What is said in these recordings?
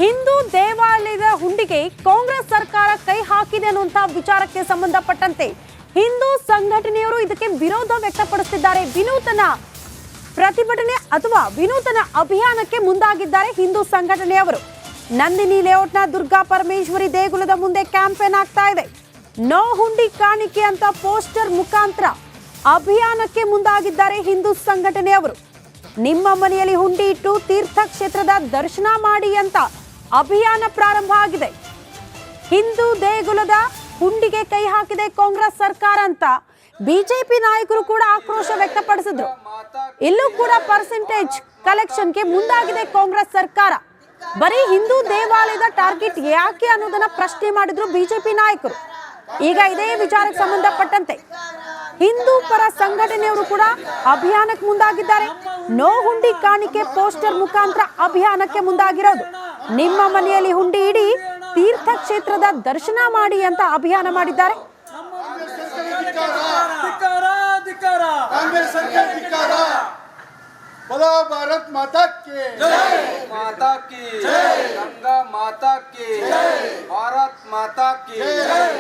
ಹಿಂದೂ ದೇವಾಲಯದ ಹುಂಡಿಗೆ ಕಾಂಗ್ರೆಸ್ ಸರ್ಕಾರ ಕೈ ಹಾಕಿದೆ ಅನ್ನುವಂತಹ ವಿಚಾರಕ್ಕೆ ಸಂಬಂಧಪಟ್ಟಂತೆ ಹಿಂದೂ ಸಂಘಟನೆಯವರು ಇದಕ್ಕೆ ವಿರೋಧ ವ್ಯಕ್ತಪಡಿಸುತ್ತಿದ್ದಾರೆ. ವಿನೂತನ ಪ್ರತಿಭಟನೆ ಅಥವಾ ವಿನೂತನ ಅಭಿಯಾನಕ್ಕೆ ಮುಂದಾಗಿದ್ದಾರೆ ಹಿಂದೂ ಸಂಘಟನೆಯವರು. ನಂದಿನಿ ಲೇಔಟ್ನ ದುರ್ಗಾ ಪರಮೇಶ್ವರಿ ದೇಗುಲದ ಮುಂದೆ ಕ್ಯಾಂಪೇನ್ ಆಗ್ತಾ ಇದೆ. ನೋ ಹುಂಡಿ ಕಾಣಿಕೆ ಅಂತ ಪೋಸ್ಟರ್ ಮುಖಾಂತರ ಅಭಿಯಾನಕ್ಕೆ ಮುಂದಾಗಿದ್ದಾರೆ ಹಿಂದೂ ಸಂಘಟನೆಯವರು. ನಿಮ್ಮ ಮನೆಯಲ್ಲಿ ಹುಂಡಿ ಇಟ್ಟು ತೀರ್ಥಕ್ಷೇತ್ರದ ದರ್ಶನ ಮಾಡಿ ಅಂತ ಅಭಿಯಾನ ಪ್ರಾರಂಭ ಆಗಿದೆ. ಹಿಂದೂ ದೇಗುಲದ ಹುಂಡಿಗೆ ಕೈ ಹಾಕಿದೆ ಕಾಂಗ್ರೆಸ್ ಸರ್ಕಾರ ಅಂತ ಬಿಜೆಪಿ ನಾಯಕರು ಕೂಡ ಆಕ್ರೋಶ ವ್ಯಕ್ತಪಡಿಸಿದ್ರು. ಇಲ್ಲೂ ಕೂಡ ಪರ್ಸೆಂಟೇಜ್ ಕಲೆಕ್ಷನ್ಗೆ ಮುಂದಾಗಿದೆ ಕಾಂಗ್ರೆಸ್ ಸರ್ಕಾರ. ಬರೀ ಹಿಂದೂ ದೇವಾಲಯದ ಟಾರ್ಗೆಟ್ ಯಾಕೆ ಅನ್ನೋದನ್ನ ಪ್ರಶ್ನೆ ಮಾಡಿದ್ರು ಬಿಜೆಪಿ ನಾಯಕರು. ಈಗ ಇದೇ ವಿಚಾರಕ್ಕೆ ಸಂಬಂಧಪಟ್ಟಂತೆ ಹಿಂದೂ ಪರ ಸಂಘಟನೆಯವರು ಕೂಡ ಅಭಿಯಾನಕ್ಕೆ ಮುಂದಾಗಿದ್ದಾರೆ. ನೋ ಹುಂಡಿ ಕಾಣಿಕೆ ಪೋಸ್ಟರ್ ಮುಖಾಂತರ ಅಭಿಯಾನಕ್ಕೆ ಮುಂದಾಗಿರೋದು. ನಿಮ್ಮ ಮನೆಯಲ್ಲಿ ಹುಂಡಿ ಇಡಿ, ತೀರ್ಥಕ್ಷೇತ್ರದ ದರ್ಶನ ಮಾಡಿ ಅಂತ ಅಭಿಯಾನ ಮಾಡಿದ್ದಾರೆ. बोलो भारत माता की जय, माता की जय, गंगा माता की जय, भारत माता की जय.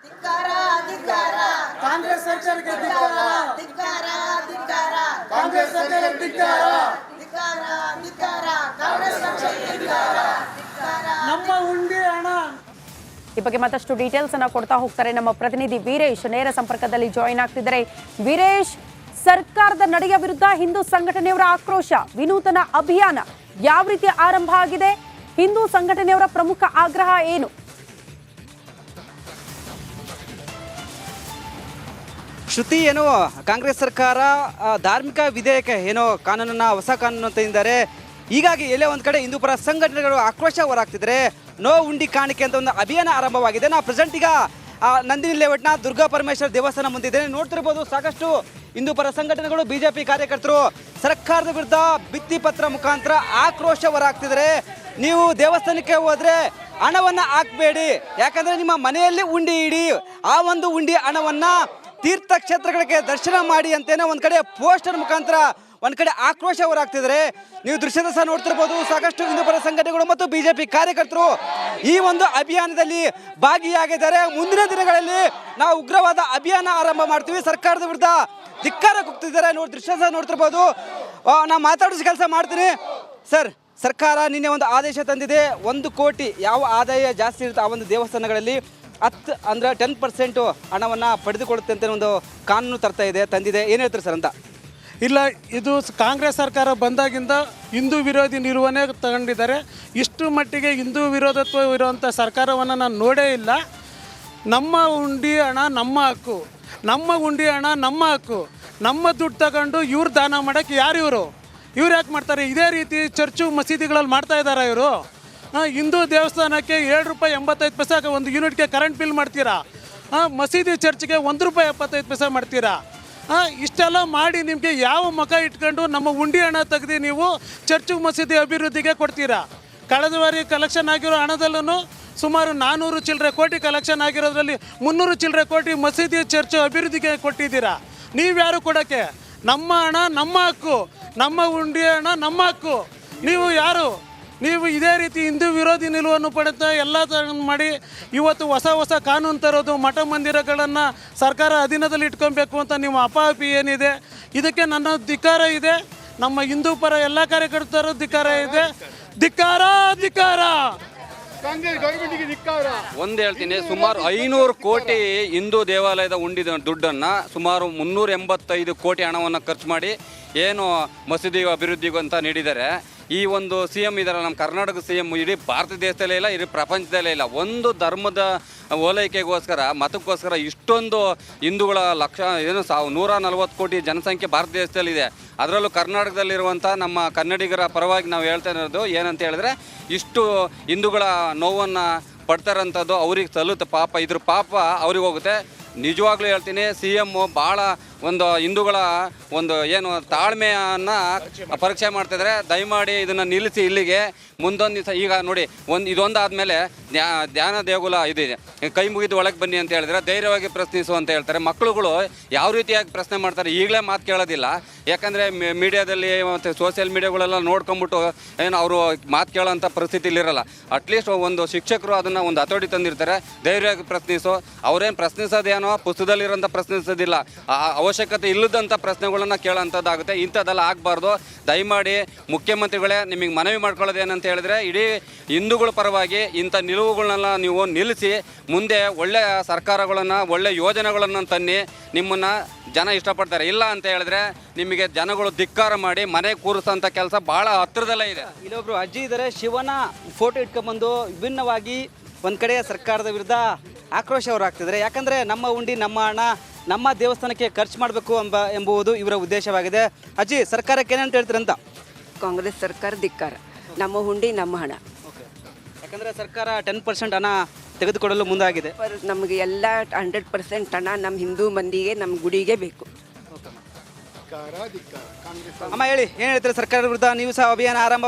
ಧಿಕ್ಕಾರ ಧಿಕ್ಕಾರ कांग्रेस सरकार के ಧಿಕ್ಕಾರ ಧಿಕ್ಕಾರ ಧಿಕ್ಕಾರ कांग्रेस सरकार धिक्कार ಧಿಕ್ಕಾರ ಧಿಕ್ಕಾರ ಕಾಂಗ್ರೆಸ್ ಸರ್ಕಾರಕ್ಕೆ ಧಿಕ್ಕಾರ ಧಿಕ್ಕಾರ. ನಮ್ಮ ಹುಂಡಿ ಹಣ. ಈ ಬಗ್ಗೆ ಮತ್ತಷ್ಟು ಡೀಟೇಲ್ಸ್ ಅನ್ನ ಕೊಡ್ತಾ ಹೋಗ್ತಾರೆ ನಮ್ಮ ಪ್ರತಿನಿಧಿ ವೀರೇಶ್. ನೇರ ಸಂಪರ್ಕದಲ್ಲಿ ಜಾಯಿನ್ ಆಗ್ತಿದ್ದಾರೆ. ವೀರೇಶ್, ಸರ್ಕಾರದ ನಡೆಯ ವಿರುದ್ಧ ಹಿಂದೂ ಸಂಘಟನೆಯವರ ಆಕ್ರೋಶ, ವಿನೂತನ ಅಭಿಯಾನ ಯಾವ ರೀತಿ ಆರಂಭ ಆಗಿದೆ? ಹಿಂದೂ ಸಂಘಟನೆಯವರ ಪ್ರಮುಖ ಆಗ್ರಹ ಏನು? ಶ್ರುತಿ, ಏನು ಕಾಂಗ್ರೆಸ್ ಸರ್ಕಾರ ಧಾರ್ಮಿಕ ವಿಧೇಯಕ ಏನೋ ಕಾನೂನನ್ನ ಹೊಸ ಕಾನೂನು ತಂದಿದ್ದಾರೆ. ಹೀಗಾಗಿ ಎಲ್ಲೇ ಒಂದು ಕಡೆ ಹಿಂದೂ ಪರ ಸಂಘಟನೆಗಳು ಆಕ್ರೋಶ ಹೊರಾಗ್ತಿದ್ದಾರೆ. ನೋ ಹುಂಡಿ ಕಾಣಿಕೆ ಅಂತ ಒಂದು ಅಭಿಯಾನ ಆರಂಭವಾಗಿದೆ. ನಾವು ಪ್ರೆಸೆಂಟ್ ಈಗ ನಂದಿನಿ ಲೇಔಟ್ನ ದುರ್ಗಾ ಪರಮೇಶ್ವರ ದೇವಸ್ಥಾನ ಮುಂದಿದ್ದೇನೆ. ನೋಡ್ತಿರ್ಬೋದು, ಸಾಕಷ್ಟು ಹಿಂದೂ ಪರ ಸಂಘಟನೆಗಳು, ಬಿಜೆಪಿ ಕಾರ್ಯಕರ್ತರು ಸರ್ಕಾರದ ವಿರುದ್ಧ ಭಿತ್ತಿ ಪತ್ರ ಮುಖಾಂತರ ಆಕ್ರೋಶ ಹೊರಾಗ್ತಿದ್ದಾರೆ. ನೀವು ದೇವಸ್ಥಾನಕ್ಕೆ ಹೋದ್ರೆ ಹಣವನ್ನ ಹಾಕಬೇಡಿ, ಯಾಕಂದ್ರೆ ನಿಮ್ಮ ಮನೆಯಲ್ಲಿ ಹುಂಡಿ ಇಡಿ, ಆ ಒಂದು ಹುಂಡಿ ಹಣವನ್ನ ತೀರ್ಥಕ್ಷೇತ್ರಗಳಿಗೆ ದರ್ಶನ ಮಾಡಿ ಅಂತೇನೆ ಒಂದು ಕಡೆ ಪೋಸ್ಟರ್ ಮುಖಾಂತರ ಒಂದು ಕಡೆ ಆಕ್ರೋಶ ಹೊರಾಗ್ತಿದ್ದಾರೆ. ನೀವು ದೃಶ್ಯದ ಸಹ ನೋಡ್ತಿರ್ಬೋದು, ಸಾಕಷ್ಟು ಹಿಂದೂ ಪರ ಸಂಘಟನೆಗಳು ಮತ್ತು ಬಿಜೆಪಿ ಕಾರ್ಯಕರ್ತರು ಈ ಒಂದು ಅಭಿಯಾನದಲ್ಲಿ ಭಾಗಿಯಾಗಿದ್ದಾರೆ. ಮುಂದಿನ ದಿನಗಳಲ್ಲಿ ನಾವು ಉಗ್ರವಾದ ಅಭಿಯಾನ ಆರಂಭ ಮಾಡ್ತೀವಿ, ಸರ್ಕಾರದ ವಿರುದ್ಧ ಧಿಕ್ಕಾರ ಕೂಗ್ತಿದ್ದಾರೆ. ದೃಶ್ಯ ಸಹ ನೋಡ್ತಿರ್ಬೋದು. ನಾವು ಮಾತಾಡೋ ಕೆಲಸ ಮಾಡ್ತೀನಿ. ಸರ್, ಸರ್ಕಾರ ನಿನ್ನೆ ಒಂದು ಆದೇಶ ತಂದಿದೆ. 1 ಕೋಟಿ ಯಾವ ಆದಾಯ ಜಾಸ್ತಿ ಇರುತ್ತೆ ಆ ಒಂದು ದೇವಸ್ಥಾನಗಳಲ್ಲಿ 10% ಹಣವನ್ನು ಪಡೆದುಕೊಳ್ಳುತ್ತೆ ಅಂತ ಒಂದು ಕಾನೂನು ತಂದಿದೆ. ಏನು ಹೇಳ್ತಾರೆ ಸರ್ ಅಂತ? ಇಲ್ಲ, ಇದು ಕಾಂಗ್ರೆಸ್ ಸರ್ಕಾರ ಬಂದಾಗಿಂದ ಹಿಂದೂ ವಿರೋಧಿ ನಿಲುವನ್ನೇ ತಗೊಂಡಿದ್ದಾರೆ. ಇಷ್ಟು ಮಟ್ಟಿಗೆ ಹಿಂದೂ ವಿರೋಧತ್ವ ಇರುವಂಥ ಸರ್ಕಾರವನ್ನು ನಾನು ನೋಡೇ ಇಲ್ಲ. ನಮ್ಮ ಹುಂಡಿ ಹಣ ನಮ್ಮ ಹಕ್ಕು, ನಮ್ಮ ಹುಂಡಿ ಹಣ ನಮ್ಮ ಹಕ್ಕು, ನಮ್ಮ ದುಡ್ಡು ತಗೊಂಡು ಇವ್ರು ದಾನ ಮಾಡೋಕ್ಕೆ ಯಾರು ಇವ್ರು ಯಾಕೆ ಮಾಡ್ತಾರೆ? ಇದೇ ರೀತಿ ಚರ್ಚು ಮಸೀದಿಗಳಲ್ಲಿ ಮಾಡ್ತಾ ಇದ್ದಾರೆ ಇವರು. ಹಿಂದೂ ದೇವಸ್ಥಾನಕ್ಕೆ ₹7.85 ಒಂದು ಯೂನಿಟ್ಗೆ ಕರೆಂಟ್ ಬಿಲ್ ಮಾಡ್ತೀರಾ. ಮಸೀದಿ ಚರ್ಚ್ಗೆ ₹1.75 ಮಾಡ್ತೀರಾ. ಇಷ್ಟೆಲ್ಲ ಮಾಡಿ ನಿಮಗೆ ಯಾವ ಮುಖ ಇಟ್ಕೊಂಡು ನಮ್ಮ ಹುಂಡಿ ಹಣ ತೆಗೆದು ನೀವು ಚರ್ಚು ಮಸೀದಿ ಅಭಿವೃದ್ಧಿಗೆ ಕೊಡ್ತೀರಾ? ಕಳೆದ ಬಾರಿ ಕಲೆಕ್ಷನ್ ಆಗಿರೋ ಹಣದಲ್ಲೂ ಸುಮಾರು 400 ಚಿಲ್ಲರೆ ಕೋಟಿ ಕಲೆಕ್ಷನ್ ಆಗಿರೋದ್ರಲ್ಲಿ 300 ಚಿಲ್ಲರೆ ಕೋಟಿ ಮಸೀದಿ ಚರ್ಚು ಅಭಿವೃದ್ಧಿಗೆ ಕೊಟ್ಟಿದ್ದೀರಾ. ನೀವ್ಯಾರು ಕೊಡೋಕ್ಕೆ? ನಮ್ಮ ಹಣ ನಮ್ಮ ಹಕ್ಕು, ನಮ್ಮ ಹುಂಡಿ ಹಣ ನಮ್ಮ ಹಕ್ಕು. ನೀವು ಯಾರು? ನೀವು ಇದೇ ರೀತಿ ಹಿಂದೂ ವಿರೋಧಿ ನಿಲುವನ್ನು ಪಡೆದ ಎಲ್ಲ ಮಾಡಿ ಇವತ್ತು ಹೊಸ ಕಾನೂನು ತರೋದು, ಮಠ ಮಂದಿರಗಳನ್ನು ಸರ್ಕಾರ ಅಧೀನದಲ್ಲಿ ಇಟ್ಕೊಬೇಕು ಅಂತ ನಿಮ್ಮ ಅಪಾಪಿ ಏನಿದೆ, ಇದಕ್ಕೆ ನನ್ನ ಧಿಕ್ಕಾರ ಇದೆ. ನಮ್ಮ ಹಿಂದೂ ಪರ ಎಲ್ಲ ಕಾರ್ಯಕರ್ತರು ಧಿಕ್ಕಾರ ಇದೆ. ಧಿಕ್ಕಾರ ಧಿಕ್ಕಾರ. ಕಾಂಗ್ರೆಸ್ ಗೌರ್ಮೆಂಟ್ಗೆ ಧಿಕ್ಕಾರ. ಒಂದು ಹೇಳ್ತೀನಿ, ಸುಮಾರು 500 ಕೋಟಿ ಹಿಂದೂ ದೇವಾಲಯದ ಹುಂಡಿದ ದುಡ್ಡನ್ನು ಸುಮಾರು 385 ಕೋಟಿ ಹಣವನ್ನು ಖರ್ಚು ಮಾಡಿ ಏನು ಮಸೀದಿ ಅಭಿವೃದ್ಧಿಗೂ ಅಂತ ನೀಡಿದ್ದಾರೆ. ಈ ಒಂದು CM ಇದಾರಲ್ಲ, ನಮ್ಮ ಕರ್ನಾಟಕ CM ಇಡೀ ಭಾರತ ದೇಶದಲ್ಲೇ ಇಲ್ಲ, ಇಡೀ ಪ್ರಪಂಚದಲ್ಲೇ ಇಲ್ಲ. ಒಂದು ಧರ್ಮದ ಓಲೈಕೆಗೋಸ್ಕರ, ಮತಕ್ಕೋಸ್ಕರ ಇಷ್ಟೊಂದು ಹಿಂದೂಗಳ 140 ಕೋಟಿ ಜನಸಂಖ್ಯೆ ಭಾರತ ದೇಶದಲ್ಲಿದೆ. ಅದರಲ್ಲೂ ಕರ್ನಾಟಕದಲ್ಲಿರುವಂಥ ನಮ್ಮ ಕನ್ನಡಿಗರ ಪರವಾಗಿ ನಾವು ಹೇಳ್ತಾ ಇರೋದು ಏನಂತ ಹೇಳಿದ್ರೆ, ಇಷ್ಟು ಹಿಂದೂಗಳ ನೋವನ್ನು ಪಡ್ತಾರಂಥದ್ದು ಅವ್ರಿಗೆ ಸಲ್ಲುತ್ತೆ. ಪಾಪ ಇದ್ರ ಪಾಪ ಅವ್ರಿಗೆ ಹೋಗುತ್ತೆ. ನಿಜವಾಗ್ಲೂ ಹೇಳ್ತೀನಿ, CM ಭಾಳ ಒಂದು ಹಿಂದೂಗಳ ಒಂದು ಏನು ತಾಳ್ಮೆಯನ್ನು ಪರೀಕ್ಷೆ ಮಾಡ್ತಿದ್ದಾರೆ. ದಯಮಾಡಿ ಇದನ್ನು ನಿಲ್ಲಿಸಿ. ಇಲ್ಲಿಗೆ ಮುಂದೊಂದು ದಿವಸ ಈಗ ನೋಡಿ ಇದೊಂದು ಆದಮೇಲೆ ಧ್ಯಾನ ದೇಗುಲ ಇದಿದೆ, ಕೈ ಮುಗಿದು ಒಳಗೆ ಬನ್ನಿ ಅಂತ ಹೇಳಿದ್ರೆ ಧೈರ್ಯವಾಗಿ ಪ್ರಶ್ನಿಸು ಅಂತ ಹೇಳ್ತಾರೆ. ಮಕ್ಕಳುಗಳು ಯಾವ ರೀತಿಯಾಗಿ ಪ್ರಶ್ನೆ ಮಾಡ್ತಾರೆ ಈಗಲೇ ಮಾತು ಕೇಳೋದಿಲ್ಲ. ಯಾಕಂದರೆ ಮೀಡಿಯಾದಲ್ಲಿ ಮತ್ತು ಸೋಷಿಯಲ್ ಮೀಡಿಯಾಗಳೆಲ್ಲ ನೋಡ್ಕೊಂಬಿಟ್ಟು ಏನು ಅವರು ಮಾತು ಕೇಳೋಂಥ ಪರಿಸ್ಥಿತಿಲಿರಲ್ಲ. ಅಟ್ಲೀಸ್ಟ್ ಒಂದು ಶಿಕ್ಷಕರು ಅದನ್ನು ಒಂದು ಹತೋಟಿ ತಂದಿರ್ತಾರೆ. ಧೈರ್ಯವಾಗಿ ಪ್ರಶ್ನಿಸು. ಅವರೇನು ಪ್ರಶ್ನಿಸೋದೇನೋ ಪುಸ್ತಕದಲ್ಲಿರೋಂಥ ಪ್ರಶ್ನಿಸೋದಿಲ್ಲ, ಅವಶ್ಯಕತೆ ಇಲ್ಲದಂಥ ಪ್ರಶ್ನೆಗಳನ್ನು ಕೇಳೋಂಥದ್ದಾಗುತ್ತೆ. ಇಂಥದ್ದೆಲ್ಲ ಆಗಬಾರ್ದು. ದಯಮಾಡಿ ಮುಖ್ಯಮಂತ್ರಿಗಳೇ ನಿಮಗೆ ಮನವಿ ಮಾಡ್ಕೊಳ್ಳೋದೇನಂತ ಹೇಳಿದ್ರೆ ಇಡೀ ಹಿಂದೂಗಳ ಪರವಾಗಿ ಇಂಥ ನಿಲುವುಗಳನ್ನೆಲ್ಲ ನೀವು ನಿಲ್ಲಿಸಿ ಮುಂದೆ ಒಳ್ಳೆಯ ಸರ್ಕಾರಗಳನ್ನು ಒಳ್ಳೆಯ ಯೋಜನೆಗಳನ್ನು ತನ್ನಿ. ನಿಮ್ಮನ್ನು ಜನ ಇಷ್ಟಪಡ್ತಾರೆ. ಇಲ್ಲ ಅಂತ ಹೇಳಿದ್ರೆ ನಿಮಗೆ ಜನಗಳು ಧಿಕ್ಕಾರ ಮಾಡಿ ಮನೆ ಕೂರಿಸೋಂಥ ಕೆಲಸ ಭಾಳ ಹತ್ತಿರದಲ್ಲೇ ಇದೆ. ಇಲ್ಲೊಬ್ರು ಅಜ್ಜಿ ಇದ್ದಾರೆ. ಶಿವನ ಫೋಟೋ ಇಟ್ಕೊಂಡ್ಬಂದು ವಿಭಿನ್ನವಾಗಿ ಒಂದು ಕಡೆ ಸರ್ಕಾರದ ವಿರುದ್ಧ ಆಕ್ರೋಶ ಹೊರಹಾಕ್ತಿದ್ದಾರೆ. ಯಾಕಂದರೆ ನಮ್ಮ ಉಂಡಿ ನಮ್ಮ ಹಣ ನಮ್ಮ ದೇವಸ್ಥಾನಕ್ಕೆ ಖರ್ಚು ಮಾಡಬೇಕು ಎಂಬುದು ಇವರ ಉದ್ದೇಶವಾಗಿದೆ. ಅಜ್ಜಿ, ಸರ್ಕಾರಕ್ಕೆ ಏನಂತ ಹೇಳ್ತೀರಂತ? ಕಾಂಗ್ರೆಸ್ ಸರ್ಕಾರ ಧಿಕ್ಕಾರ. ನಮ್ಮ ಹುಂಡಿ ನಮ್ಮ ಹಣ. ಯಾಕಂದರೆ ಸರ್ಕಾರ 10% ಹಣ ತೆಗೆದುಕೊಡಲು ಮುಂದಾಗಿದೆ. ನಮಗೆ ಎಲ್ಲ 100% ಹಣ ನಮ್ಮ ಹಿಂದೂ ಮಂದಿಗೆ ನಮ್ಮ ಗುಡಿಗೆ ಬೇಕು. ಅಮ್ಮ ಹೇಳಿ, ಏನು ಹೇಳ್ತೀರಿ ಸರ್ಕಾರದ ವಿರುದ್ಧ? ನೀವು ಸಹ ಅಭಿಯಾನ ಆರಂಭ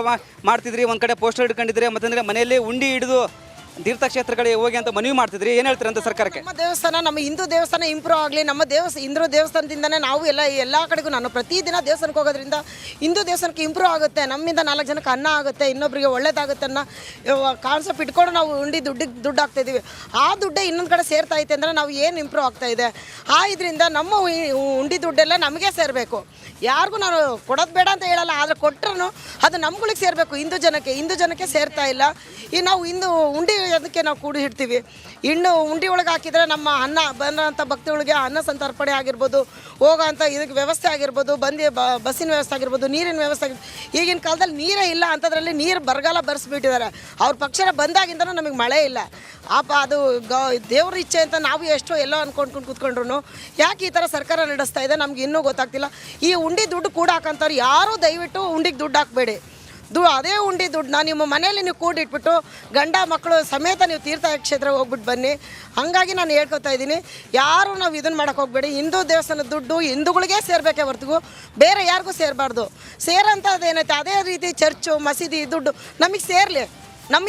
ಮಾಡ್ತಿದ್ರಿ, ಒಂದು ಕಡೆ ಪೋಸ್ಟರ್ ಹಿಡ್ಕೊಂಡಿದ್ರಿ, ಮತ್ತಂದರೆ ಮನೆಯಲ್ಲಿ ಉಂಡಿ ಹಿಡಿದು ತೀರ್ಥಕ್ಷೇತ್ರಗಳಿಗೆ ಹೋಗಿ ಅಂತ ಮನವಿ ಮಾಡ್ತಿದ್ರಿ. ಏನು ಹೇಳ್ತೀರಿ ಅಂತ ಸರ್ಕಾರಕ್ಕೆ? ನಮ್ಮ ದೇವಸ್ಥಾನ, ನಮ್ಮ ಹಿಂದೂ ದೇವಸ್ಥಾನ ಇಂಪ್ರೂವ್ ಆಗಲಿ. ನಮ್ಮ ಹಿಂದೂ ದೇವಸ್ಥಾನದಿಂದನೇ ನಾವು ಎಲ್ಲ ಕಡೆಗೂ ನಾನು ಪ್ರತಿದಿನ ದೇವಸ್ಥಾನಕ್ಕೆ ಹೋಗೋದ್ರಿಂದ ಹಿಂದೂ ದೇವಸ್ಥಾನಕ್ಕೆ ಇಂಪ್ರೂವ್ ಆಗುತ್ತೆ. ನಮ್ಮಿಂದ 4 ಜನಕ್ಕೆ ಅನ್ನ ಆಗುತ್ತೆ, ಇನ್ನೊಬ್ಬರಿಗೆ ಒಳ್ಳೇದಾಗುತ್ತೆ ಅನ್ನೋ ಕಾನ್ಸೆಪ್ಟ್ ಇಟ್ಕೊಂಡು ನಾವು ದುಡ್ಡು ಹಾಕ್ತಾಯಿದ್ದೀವಿ. ಆ ದುಡ್ಡೇ ಇನ್ನೊಂದು ಕಡೆ ಸೇರ್ತಾ ಐತೆ ಅಂದರೆ ನಾವು ಏನು ಇಂಪ್ರೂವ್ ಆಗ್ತಾ ಇದೆ. ಇದರಿಂದ ನಮ್ಮ ಉಂಡಿ ದುಡ್ಡೆಲ್ಲ ನಮಗೆ ಸೇರಬೇಕು. ಯಾರಿಗೂ ನಾನು ಕೊಡೋದು ಬೇಡ ಅಂತ ಹೇಳಲ್ಲ, ಆದರೆ ಕೊಟ್ಟರು ಅದು ನಮ್ಗಳಿಗೆ ಸೇರಬೇಕು. ಹಿಂದೂ ಜನಕ್ಕೆ ಸೇರ್ತಾ ಇಲ್ಲ. ಈ ನಾವು ಉಂಡಿ ಅದಕ್ಕೆ ನಾವು ಕೂಡಿ ಇಡ್ತೀವಿ. ಇನ್ನು ಉಂಡಿ ಒಳಗೆ ಹಾಕಿದರೆ ನಮ್ಮ ಅನ್ನ ಬಂದಂಥ ಭಕ್ತಿಗಳಿಗೆ ಅನ್ನ ಸಂತರ್ಪಣೆ ಆಗಿರ್ಬೋದು, ಹೋಗೋಂಥ ಇದಕ್ಕೆ ವ್ಯವಸ್ಥೆ ಆಗಿರ್ಬೋದು, ಬಸ್ಸಿನ ವ್ಯವಸ್ಥೆ ಆಗಿರ್ಬೋದು, ನೀರಿನ ವ್ಯವಸ್ಥೆ ಆಗಿರ್ಬೋದು. ಈಗಿನ ಕಾಲದಲ್ಲಿ ನೀರೇ ಇಲ್ಲ ಅಂಥದ್ರಲ್ಲಿ ನೀರು ಬರಗಾಲ ಬರೆಸ್ಬಿಟ್ಟಿದ್ದಾರೆ. ಅವ್ರ ಪಕ್ಷ ಬಂದಾಗಿಂದನೂ ನಮಗೆ ಮಳೆ ಇಲ್ಲ. ಅದು ದೇವ್ರ ಇಚ್ಛೆ ಅಂತ ನಾವು ಎಷ್ಟೋ ಎಲ್ಲೋ ಅಂದ್ಕೊಂಡು ಕೂತ್ಕೊಂಡ್ರು ಯಾಕೆ ಈ ಥರ ಸರ್ಕಾರ ನಡೆಸ್ತಾ ಇದೆ ನಮ್ಗೆ ಇನ್ನೂ ಗೊತ್ತಾಗ್ತಿಲ್ಲ. ಈ ಉಂಡಿ ದುಡ್ಡು ಕೂಡ ಹಾಕಂತಾರೆ. ಯಾರೂ ದಯವಿಟ್ಟು ಉಂಡಿಗೆ ದುಡ್ಡು ಹಾಕಬೇಡಿ. ಅದೇ ಉಂಡಿ ದುಡ್ಡನ್ನ ನಿಮ್ಮ ಮನೆಯಲ್ಲಿ ನೀವು ಕೂಡಿಟ್ಬಿಟ್ಟು ಗಂಡ ಮಕ್ಕಳು ಸಮೇತ ನೀವು ತೀರ್ಥಕ್ಷೇತ್ರ ಹೋಗ್ಬಿಟ್ಟು ಬನ್ನಿ. ಹಾಗಾಗಿ ನಾನು ಹೇಳ್ಕೊತಾ ಇದ್ದೀನಿ, ಯಾರು ನಾವು ಇದನ್ನು ಮಾಡೋಕ್ಕೆ ಹೋಗಬೇಡಿ. ಹಿಂದೂ ದೇವಸ್ಥಾನದ ದುಡ್ಡು ಹಿಂದೂಗಳಿಗೆ ಸೇರಬೇಕೇ ಹೊರತು ಬೇರೆ ಯಾರಿಗೂ ಸೇರಬಾರ್ದು. ಸೇರೋಂಥದ್ದು ಏನೈತೆ ಅದೇ ರೀತಿ ಚರ್ಚು ಮಸೀದಿ ದುಡ್ಡು ನಮಗೆ ಸೇರಲಿ. ನಮ್ಮ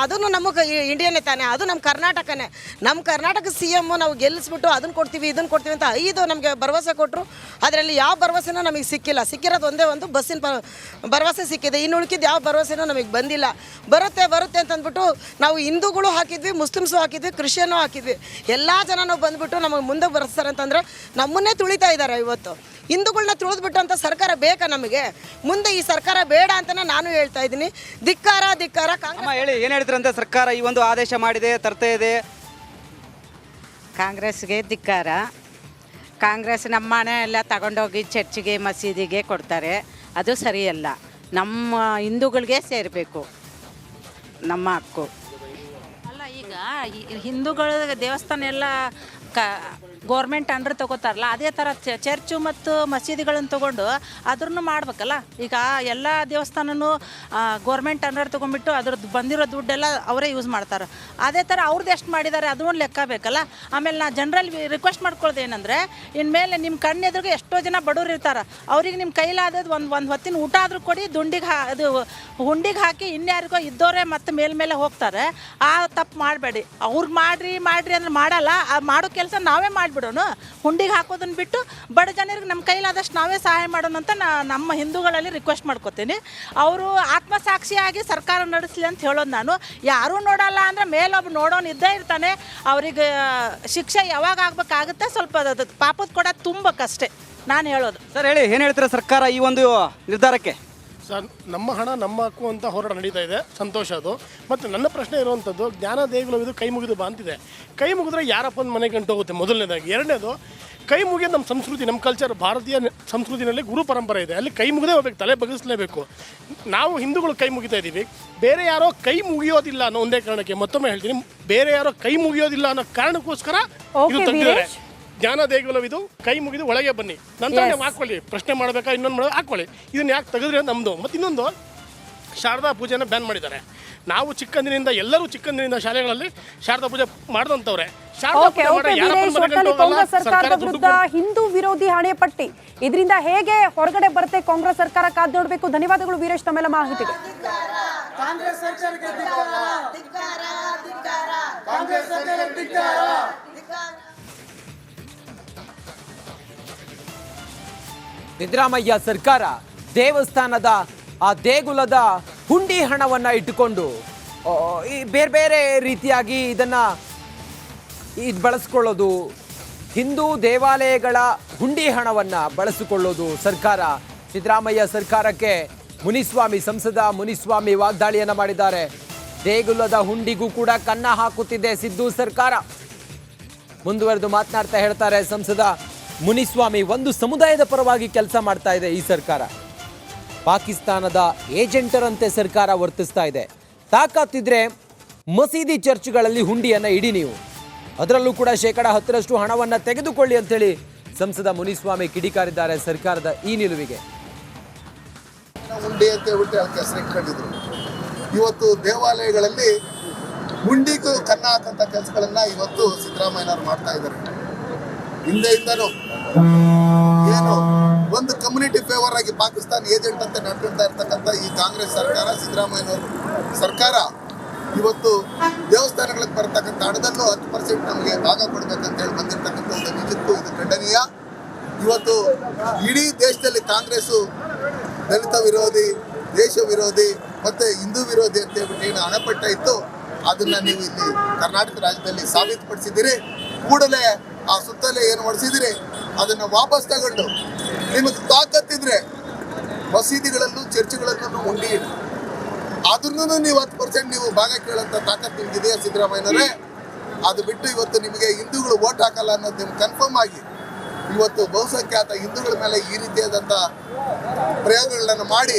ಅದನ್ನು ನಮಗೆ ಇಂಡಿಯನ್ನೇ ತಾನೆ, ಅದು ನಮ್ಮ ಕರ್ನಾಟಕನೇ. ನಮ್ಮ ಕರ್ನಾಟಕ CM ನಾವು ಗೆಲ್ಲಿಸ್ಬಿಟ್ಟು ಅದನ್ನು ಕೊಡ್ತೀವಿ ಇದನ್ನು ಕೊಡ್ತೀವಿ ಅಂತ 5 ನಮಗೆ ಭರವಸೆ ಕೊಟ್ಟರು. ಅದರಲ್ಲಿ ಯಾವ ಭರವಸೆನೂ ನಮಗೆ ಸಿಕ್ಕಿಲ್ಲ. ಸಿಕ್ಕಿರೋದು ಒಂದೇ ಒಂದು ಬಸ್ಸಿನ ಭರವಸೆ ಸಿಕ್ಕಿದೆ. ಇನ್ನು ಉಳ್ಕಿದ್ದು ಯಾವ ಭರವಸೆನೂ ನಮಗೆ ಬಂದಿಲ್ಲ. ಬರುತ್ತೆ ಅಂತಂದ್ಬಿಟ್ಟು ನಾವು ಹಿಂದೂಗಳು ಹಾಕಿದ್ವಿ, ಮುಸ್ಲಿಮ್ಸು ಹಾಕಿದ್ವಿ, ಕ್ರಿಶ್ಚಿಯನ್ನೂ ಹಾಕಿದ್ವಿ. ಎಲ್ಲ ಜನನೂ ಬಂದುಬಿಟ್ಟು ನಮಗೆ ಮುಂದೆ ಬರ್ಸ್ತಾರೆ ಅಂತಂದರೆ ನಮ್ಮನ್ನೇ ತುಳಿತಾ ಇದ್ದಾರೆ. ಇವತ್ತು ಹಿಂದೂಗಳನ್ನ ತುಳಿದ್ಬಿಟ್ಟು ಅಂತ ಸರ್ಕಾರ ಬೇಕಾ ನಮಗೆ? ಮುಂದೆ ಈ ಸರ್ಕಾರ ಬೇಡ ಅಂತಲೇ ನಾನು ಹೇಳ್ತಾ ಇದ್ದೀನಿ. ಧಿಕ್ಕಾರ. ಅಮ್ಮ ಹೇಳಿ, ಏನು ಹೇಳ್ತೀರಂತ? ಸರ್ಕಾರ ಈ ಒಂದು ಆದೇಶ ಮಾಡಿದೆ, ತರ್ತಾ ಇದೆ. ಕಾಂಗ್ರೆಸ್ಗೆ ಧಿಕ್ಕಾರ. ಕಾಂಗ್ರೆಸ್ ನಮ್ಮ ಹಣ ಎಲ್ಲ ತಗೊಂಡೋಗಿ ಚರ್ಚಿಗೆ ಮಸೀದಿಗೆ ಕೊಡ್ತಾರೆ. ಅದು ಸರಿಯಲ್ಲ. ನಮ್ಮ ಹಿಂದೂಗಳಿಗೆ ಸೇರಬೇಕು ನಮ್ಮ ಹಕ್ಕು. ಅಲ್ಲ, ಈಗ ಹಿಂದೂಗಳ ದೇವಸ್ಥಾನ ಎಲ್ಲ ಗೋರ್ಮೆಂಟ್ ಅಂಡರ್ ತೊಗೋತಾರಲ್ಲ, ಅದೇ ಥರ ಚರ್ಚು ಮತ್ತು ಮಸೀದಿಗಳನ್ನು ತೊಗೊಂಡು ಅದ್ರನ್ನು ಮಾಡ್ಬೇಕಲ್ಲ. ಈಗ ಎಲ್ಲ ದೇವಸ್ಥಾನನೂ ಗೋರ್ಮೆಂಟ್ ಅಂಡರ್ ತೊಗೊಂಡ್ಬಿಟ್ಟು ಅದ್ರದ್ದು ಬಂದಿರೋ ದುಡ್ಡೆಲ್ಲ ಅವರೇ ಯೂಸ್ ಮಾಡ್ತಾರೆ. ಅದೇ ಥರ ಅವ್ರದ್ದು ಎಷ್ಟು ಮಾಡಿದ್ದಾರೆ ಅದನ್ನು ಲೆಕ್ಕ ಬೇಕಲ್ಲ. ಆಮೇಲೆ ನಾ ಜನರಲ್ಲಿ ರಿಕ್ವೆಸ್ಟ್ ಮಾಡ್ಕೊಳ್ಳೋದು ಏನಂದರೆ, ಇನ್ಮೇಲೆ ನಿಮ್ಮ ಕಣ್ಣೆದ್ರಿಗೆ ಎಷ್ಟೋ ಜನ ಬಡವ್ರು ಇರ್ತಾರೆ, ಅವ್ರಿಗೆ ನಿಮ್ಮ ಕೈಲಾದದ್ದು ಒಂದು ಹೊತ್ತಿನ ಊಟ ಆದರೂ ಕೊಡಿ. ಅದು ಹುಂಡಿಗೆ ಹಾಕಿ ಇನ್ಯಾರಿಗೋ ಇದ್ದವರೇ ಮತ್ತೆ ಮೇಲ್ಮೇಲೆ ಹೋಗ್ತಾರೆ. ಆ ತಪ್ಪು ಮಾಡಬೇಡಿ. ಅವ್ರಿಗೆ ಮಾಡಿರಿ ಅಂದ್ರೆ ಮಾಡಲ್ಲ. ಮಾಡೋ ಕೆಲಸ ನಾವೇ ಮಾಡಿಬಿಡೋಣ. ಹುಂಡಿಗೆ ಹಾಕೋದನ್ನು ಬಿಟ್ಟು ಬಡ ಜನರಿಗೆ ನಮ್ಮ ಕೈಲಾದಷ್ಟು ನಾವೇ ಸಹಾಯ ಮಾಡೋಣ ಅಂತ ನಮ್ಮ ಹಿಂದೂಗಳಲ್ಲಿ ರಿಕ್ವೆಸ್ಟ್ ಮಾಡ್ಕೋತೀನಿ. ಅವರು ಆತ್ಮಸಾಕ್ಷಿಯಾಗಿ ಸರ್ಕಾರ ನಡೆಸಲಿ ಅಂತ ಹೇಳೋದು ನಾನು. ಯಾರೂ ನೋಡಲ್ಲ ಅಂದರೆ ಮೇಲೊಬ್ಬ ನೋಡೋನು ಇದ್ದೇ ಇರ್ತಾನೆ. ಅವ್ರಿಗೆ ಶಿಕ್ಷೆ ಯಾವಾಗ ಆಗಬೇಕಾಗುತ್ತೆ, ಸ್ವಲ್ಪ ಪಾಪದ ಕೊಡೋದು ತುಂಬಕ್ಕಷ್ಟೇ ನಾನು ಹೇಳೋದು. ಸರ್ ಹೇಳಿ, ಏನು ಹೇಳ್ತೀರಾ ಸರ್ಕಾರ ಈ ಒಂದು ನಿರ್ಧಾರಕ್ಕೆ? ಸರ್, ನಮ್ಮ ಹಣ ನಮ್ಮ ಹಕ್ಕು ಅಂತ ಹೋರಾಟ ನಡೀತಾ ಇದೆ, ಸಂತೋಷ ಅದು. ಮತ್ತು ನನ್ನ ಪ್ರಶ್ನೆ ಇರುವಂಥದ್ದು, ಜ್ಞಾನ ದೇಗುಲವಿದು ಕೈ ಮುಗಿದು ಬಾ ಅಂತಿದೆ. ಕೈ ಮುಗಿದ್ರೆ ಯಾರಪ್ಪ ಮನೆ ಗಂಟು ಹೋಗುತ್ತೆ ಮೊದಲನೇದಾಗಿ. ಎರಡನೇದು, ಕೈ ಮುಗಿಯೋದು ನಮ್ಮ ಸಂಸ್ಕೃತಿ, ನಮ್ಮ ಕಲ್ಚರ್, ಭಾರತೀಯ ಸಂಸ್ಕೃತಿನಲ್ಲಿ ಗುರು ಪರಂಪರೆ ಇದೆ. ಅಲ್ಲಿ ಕೈ ಮುಗಿದೇ ಹೋಗ್ಬೇಕು, ತಲೆ ಬಗ್ಗಿಸಲೇಬೇಕು. ನಾವು ಹಿಂದೂಗಳು ಕೈ ಮುಗಿತಾ ಇದ್ದೀವಿ, ಬೇರೆ ಯಾರೋ ಕೈ ಮುಗಿಯೋದಿಲ್ಲ ಅನ್ನೋ ಒಂದೇ ಕಾರಣಕ್ಕೆ. ಮತ್ತೊಮ್ಮೆ ಹೇಳ್ತೀನಿ, ಬೇರೆ ಯಾರೋ ಕೈ ಮುಗಿಯೋದಿಲ್ಲ ಅನ್ನೋ ಕಾರಣಕ್ಕೋಸ್ಕರ ಇದು ತಂದಿದ್ದಾರೆ. ಜ್ಞಾನ ದೇಗುಲವಿದು ಕೈ ಮುಗಿದು ಒಳಗೆ ಬನ್ನಿ. ನಂತರ ನೀವು ಹಾಕ್ಕೊಳ್ಳಿ, ಪ್ರಶ್ನೆ ಮಾಡಬೇಕಾ ಇನ್ನೊಂದು ಮಾಡೋದು ಹಾಕ್ಕೊಳ್ಳಿ. ಇದನ್ನು ಯಾಕೆ ತೆಗೆದ್ರೆ ನಮ್ಮದು. ಮತ್ತು ಇನ್ನೊಂದು, ಶಾರದಾ ಪೂಜೆನ ಬ್ಯಾನ್ ಮಾಡಿದ್ದಾರೆ. ನಾವು ಚಿಕ್ಕಂದಿನಿಂದ, ಎಲ್ಲರೂ ಚಿಕ್ಕಂದಿನಿಂದ ಶಾಲೆಗಳಲ್ಲಿ ಶಾರದಾ ಪೂಜೆ ಮಾಡಿದಂಥವ್ರೆ. ಓಕೆ ವೀರೇಶ್, ಒಟ್ಟಲ್ಲಿ ಕಾಂಗ್ರೆಸ್ ಸರ್ಕಾರದ ವಿರುದ್ಧ ಹಿಂದೂ ವಿರೋಧಿ ಹಣೆಪಟ್ಟಿ, ಇದರಿಂದ ಹೇಗೆ ಹೊರಗಡೆ ಬರುತ್ತೆ ಕಾಂಗ್ರೆಸ್ ಸರ್ಕಾರ ಕಾದ್ ನೋಡ್ಬೇಕು. ಧನ್ಯವಾದಗಳು ವೀರೇಶ್ ತಮ್ಮೆಲ್ಲ ಮಾಹಿತಿಗೆ. ಕಾಂಗ್ರೆಸ್ ಸರ್ಕಾರಕ್ಕೆ ಧಿಕ್ಕಾರ, ಕಾಂಗ್ರೆಸ್ ಸರ್ಕಾರಕ್ಕೆ ಧಿಕ್ಕಾರ. ಸಿದ್ದರಾಮಯ್ಯ ಸರ್ಕಾರ ದೇವಸ್ಥಾನದ ಆ ದೇಗುಲದ ಹುಂಡಿ ಹಣವನ್ನ ಇಟ್ಟುಕೊಂಡು ಈ ಬೇರೆ ಬೇರೆ ರೀತಿಯಾಗಿ ಇದನ್ನ ಬಳಸ್ಕೊಳ್ಳೋದು, ಹಿಂದೂ ದೇವಾಲಯಗಳ ಹುಂಡಿ ಹಣವನ್ನ ಬಳಸಿಕೊಳ್ಳೋದು ಸರ್ಕಾರ. ಸಿದ್ದರಾಮಯ್ಯ ಸರ್ಕಾರಕ್ಕೆ ಸಂಸದ ಮುನಿಸ್ವಾಮಿ ವಾಗ್ದಾಳಿಯನ್ನ ಮಾಡಿದ್ದಾರೆ. ದೇಗುಲದ ಹುಂಡಿಗೂ ಕೂಡ ಕನ್ನ ಹಾಕುತ್ತಿದೆ ಸಿದ್ದು ಸರ್ಕಾರ. ಮುಂದುವರೆದು ಮಾತನಾಡ್ತಾ ಹೇಳ್ತಾರೆ ಸಂಸದ ಮುನಿಸ್ವಾಮಿ, ಒಂದು ಸಮುದಾಯದ ಪರವಾಗಿ ಕೆಲಸ ಮಾಡ್ತಾ ಇದೆ ಈ ಸರ್ಕಾರ. ಪಾಕಿಸ್ತಾನದ ಏಜೆಂಟರಂತೆ ಸರ್ಕಾರ ವರ್ತಿಸ್ತಾ ಇದೆ. ತಾಕತ್ತಿದ್ರೆ ಮಸೀದಿ ಚರ್ಚ್ಗಳಲ್ಲಿ ಹುಂಡಿಯನ್ನ ಇಡಿ ನೀವು, ಅದರಲ್ಲೂ ಕೂಡ 10% ಹಣವನ್ನ ತೆಗೆದುಕೊಳ್ಳಿ ಅಂತೇಳಿ ಸಂಸದ ಮುನಿಸ್ವಾಮಿ ಕಿಡಿಕಾರಿದ್ದಾರೆ ಸರ್ಕಾರದ ಈ ನಿಲುವಿಗೆ. ಹುಂಡಿ ಅಂತ ಹೇಳ್ಬಿಟ್ಟು ಅದಕ್ಕೆ ಹೆಸರಿಟ್ಕೊಂಡಿದ್ರು. ಇವತ್ತು ದೇವಾಲಯಗಳಲ್ಲಿ ಹುಂಡಿಗೂ ಕನ್ನ ಹಾಕಂತ ಕೆಲಸಗಳನ್ನ ಇವತ್ತು ಸಿದ್ದರಾಮಯ್ಯನವರು ಮಾಡ್ತಾ ಇದ್ದಾರೆ. ಹಿಂದೆಯಿಂದನೂ ಏನು ಒಂದು ಕಮ್ಯುನಿಟಿ ಫೇವರ್ ಆಗಿ ಪಾಕಿಸ್ತಾನ ಏಜೆಂಟ್ ಅಂತ ನಡ್ಕೊಳ್ತಾ ಇರ್ತಕ್ಕಂಥ ಈ ಕಾಂಗ್ರೆಸ್ ಸರ್ಕಾರ, ಸಿದ್ದರಾಮಯ್ಯನವರು ಸರ್ಕಾರ ಇವತ್ತು ದೇವಸ್ಥಾನಗಳಿಗೆ ಬರ್ತಕ್ಕಂಥ ಹಣದಲ್ಲೂ 10% ನಮಗೆ ಭಾಗ ಕೊಡ್ಬೇಕಂತ ಹೇಳಿ ಬಂದಿರತಕ್ಕಂಥದ್ದು ನಿಜಕ್ಕೂ ಇದು ಖಂಡನೀಯ. ಇವತ್ತು ಇಡೀ ದೇಶದಲ್ಲಿ ಕಾಂಗ್ರೆಸ್ಸು ದಲಿತ ವಿರೋಧಿ, ದೇಶ ವಿರೋಧಿ ಮತ್ತೆ ಹಿಂದೂ ವಿರೋಧಿ ಅಂತ ಹೇಳ್ಬಿಟ್ಟು ಏನು ಹಣಪಟ್ಟ ಇತ್ತು ಅದನ್ನ ನೀವು ಇಲ್ಲಿ ಕರ್ನಾಟಕ ರಾಜ್ಯದಲ್ಲಿ ಸಾಬೀತುಪಡಿಸಿದ್ದೀರಿ. ಕೂಡಲೇ ಆ ಸುತ್ತಲೇ ಏನು ಮಾಡಿಸಿದಿರಿ ಅದನ್ನು ವಾಪಸ್ ತಗೊಂಡು ನಿಮಗೆ ತಾಕತ್ತಿದ್ರೆ ಮಸೀದಿಗಳಲ್ಲೂ ಚರ್ಚ್ಗಳಲ್ಲೂ ಹುಂಡಿ ಇಡಿ, ಅದನ್ನು ನೀವು 10% ನೀವು ಭಾಗ ಕೇಳೋಂಥ ತಾಕತ್ತು ನಿಮ್ಗಿದೆಯಾ ಸಿದ್ದರಾಮಯ್ಯನವರೇ? ಅದು ಬಿಟ್ಟು ಇವತ್ತು ನಿಮಗೆ ಹಿಂದೂಗಳು ವೋಟ್ ಹಾಕಲ್ಲ ಅನ್ನೋದು ನಿಮ್ಗೆ ಕನ್ಫರ್ಮ್ ಆಗಿ ಇವತ್ತು ಬಹುಸಂಖ್ಯಾತ ಹಿಂದೂಗಳ ಮೇಲೆ ಈ ರೀತಿಯಾದಂಥ ಪ್ರಯೋಗಗಳನ್ನು ಮಾಡಿ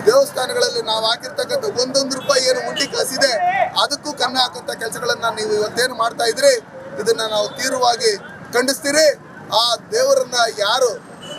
ದೇವಸ್ಥಾನಗಳಲ್ಲಿ ನಾವು ಹಾಕಿರ್ತಕ್ಕಂಥ 1 ರೂಪಾಯಿ ಏನು ಹುಂಡಿ ಕಾಸಿದೆ ಅದಕ್ಕೂ ಕನ್ನ ಹಾಕುವಂಥ ಕೆಲಸಗಳನ್ನ ನೀವು ಇವತ್ತೇನು ಮಾಡ್ತಾ ಇದ್ರಿ, ಇದನ್ನ ನಾವು ತೀವ್ರವಾಗಿ ಖಂಡಿಸ್ತೀರಿ. ಆ ದೇವರನ್ನ ಯಾರು